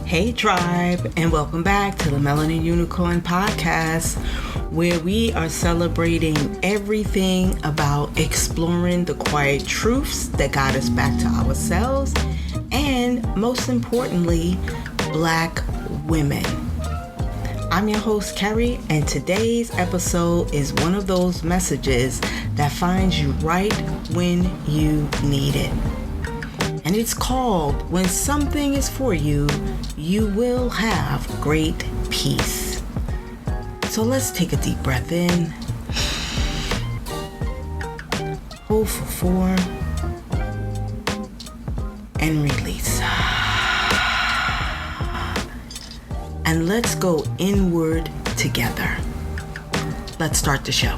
Hey tribe, and welcome back to the Melanin Unicorn podcast, where we are celebrating everything about exploring the quiet truths that guide us back to ourselves, and most importantly, Black women. I'm your host, Kerry, and today's episode is one of those messages that finds you right when you need it. And it's called, When Something is For You, You Will Have Great Peace. So let's take a deep breath in. Hold for 4. And release. And let's go inward together. Let's start the show.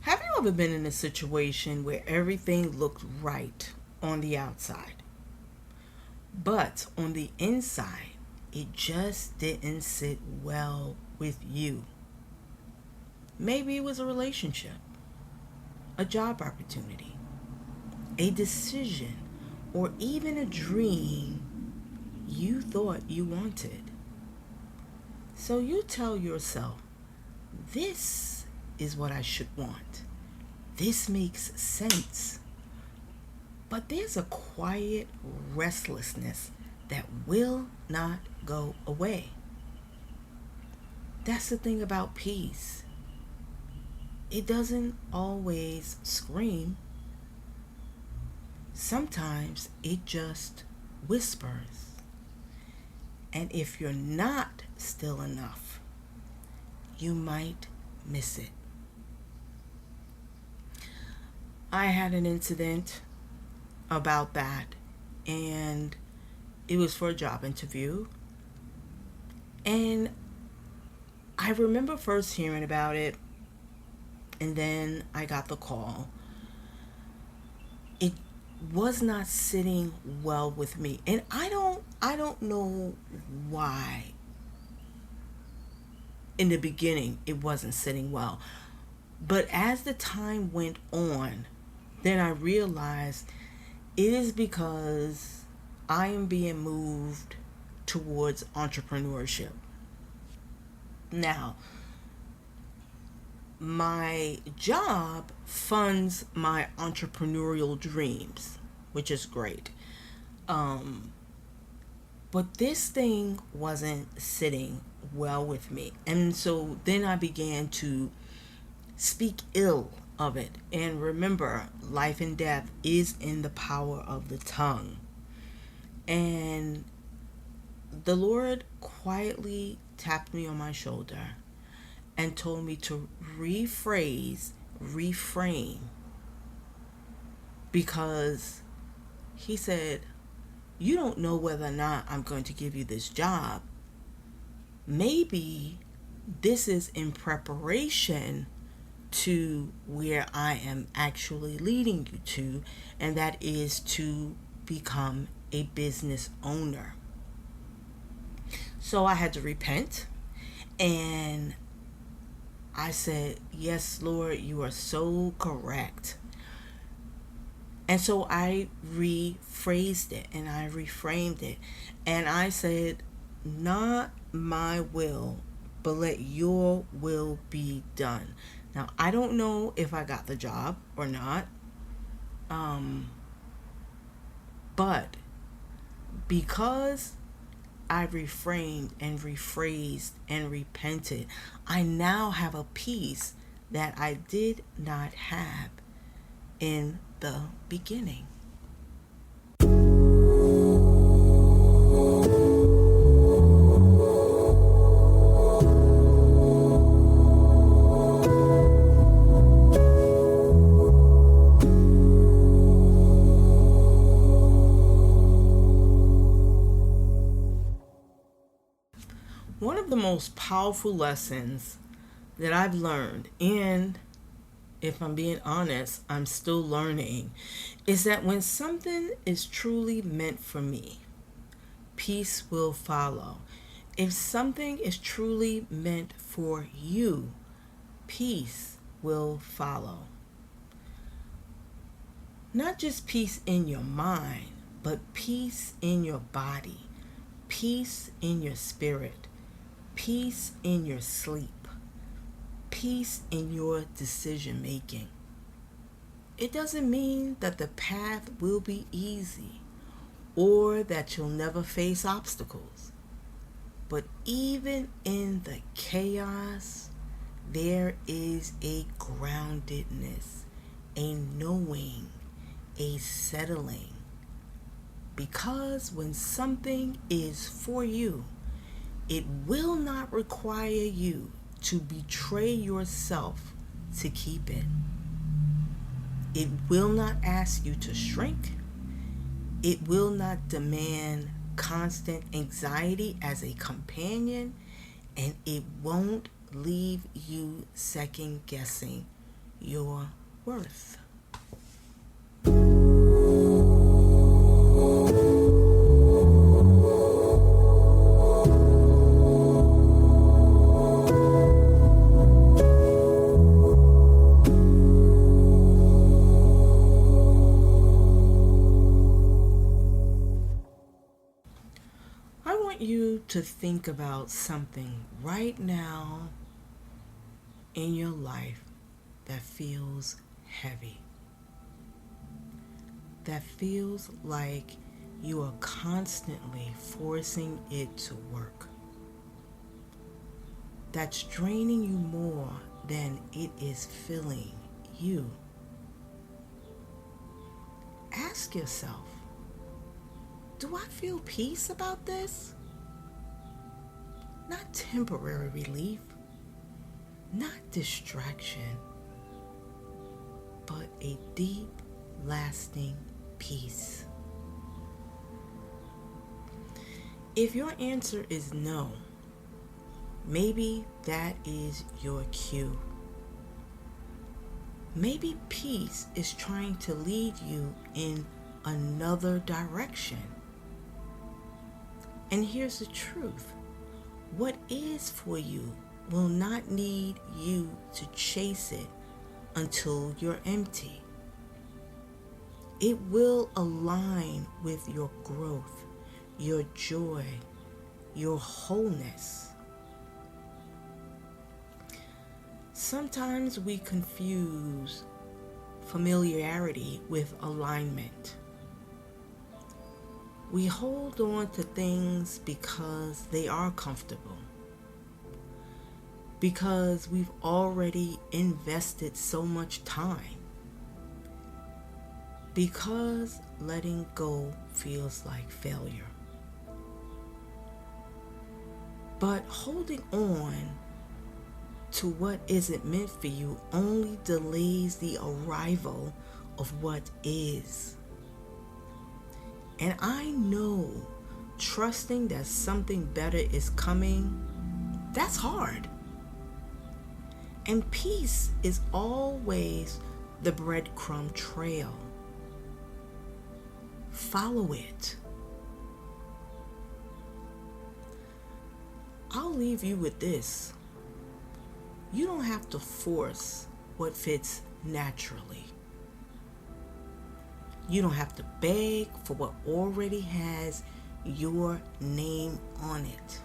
Have you ever been in a situation where everything looked right on the outside, but on the inside, it just didn't sit well with you? Maybe it was a relationship, a job opportunity, a decision, or even a dream you thought you wanted. So you tell yourself, this is what I should want. This makes sense. But there's a quiet restlessness that will not go away. That's the thing about peace. It doesn't always scream. Sometimes it just whispers. And if you're not still enough, you might miss it. I had an incident about that, and it was for a job interview. And I remember first hearing about it, and then I got the call. It was not sitting well with me, and I don't know why. In the beginning, it wasn't sitting well. But as the time went on, then I realized it is because I am being moved towards entrepreneurship. Now, my job funds my entrepreneurial dreams, which is great. But this thing wasn't sitting well with me. And so then I began to speak ill of it. And remember, life and death is in the power of the tongue. And the Lord quietly tapped me on my shoulder and told me to reframe. Because he said, you don't know whether or not I'm going to give you this job. Maybe this is in preparation to where I am actually leading you to, and that is to become a business owner. So I had to repent, and I said, yes, Lord, you are so correct. And so I rephrased it and I reframed it, and I said, not my will, but let your will be done. Now, I don't know if I got the job or not, but because I reframed and rephrased and repented, I now have a peace that I did not have in the beginning. One of the most powerful lessons that I've learned, and if I'm being honest, I'm still learning, is that when something is truly meant for me, peace will follow. If something is truly meant for you, peace will follow. Not just peace in your mind, but peace in your body, peace in your spirit, peace in your sleep, peace in your decision making. It doesn't mean that the path will be easy or that you'll never face obstacles. But even in the chaos, there is a groundedness, a knowing, a settling. Because when something is for you, it will not require you to betray yourself to keep it. It will not ask you to shrink. It will not demand constant anxiety as a companion, and it won't leave you second guessing your worth. You to think about something right now in your life that feels heavy, that feels like you are constantly forcing it to work, that's draining you more than it is filling you. Ask yourself, do I feel peace about this? Not temporary relief, not distraction, but a deep, lasting peace. If your answer is no, maybe that is your cue. Maybe peace is trying to lead you in another direction. And here's the truth. What is for you will not need you to chase it until you're empty. It will align with your growth, your joy, your wholeness. Sometimes we confuse familiarity with alignment. We hold on to things because they are comfortable, because we've already invested so much time, because letting go feels like failure. But holding on to what isn't meant for you only delays the arrival of what is. And I know trusting that something better is coming, that's hard. And peace is always the breadcrumb trail. Follow it. I'll leave you with this. You don't have to force what fits naturally. You don't have to beg for what already has your name on it.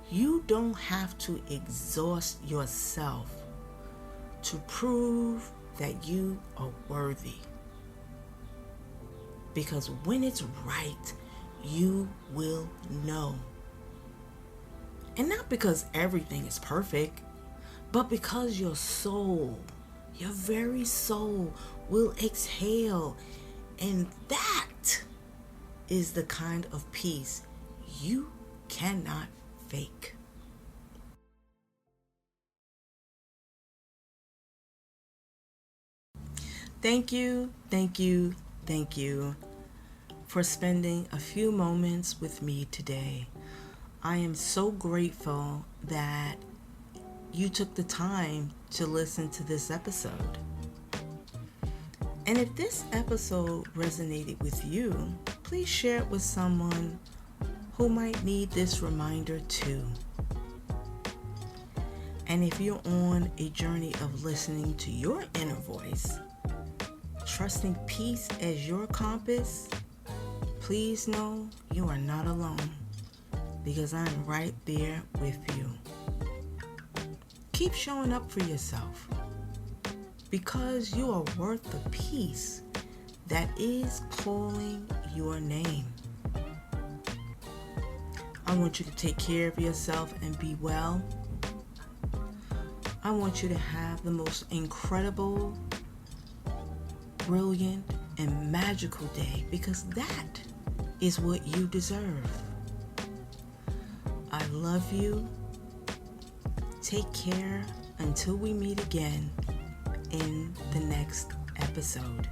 You don't have to exhaust yourself to prove that you are worthy. Because when it's right, you will know. And not because everything is perfect, but because your soul, your very soul, will exhale. And that is the kind of peace you cannot fake. Thank you for spending a few moments with me today. I am so grateful that you took the time to listen to this episode. And if this episode resonated with you, please share it with someone who might need this reminder too. And if you're on a journey of listening to your inner voice, trusting peace as your compass, please know you are not alone, because I'm right there with you. Keep showing up for yourself, because you are worth the peace that is calling your name. I want you to take care of yourself and be well. I want you to have the most incredible, brilliant, and magical day, because that is what you deserve. I love you. Take care until we meet again in the next episode.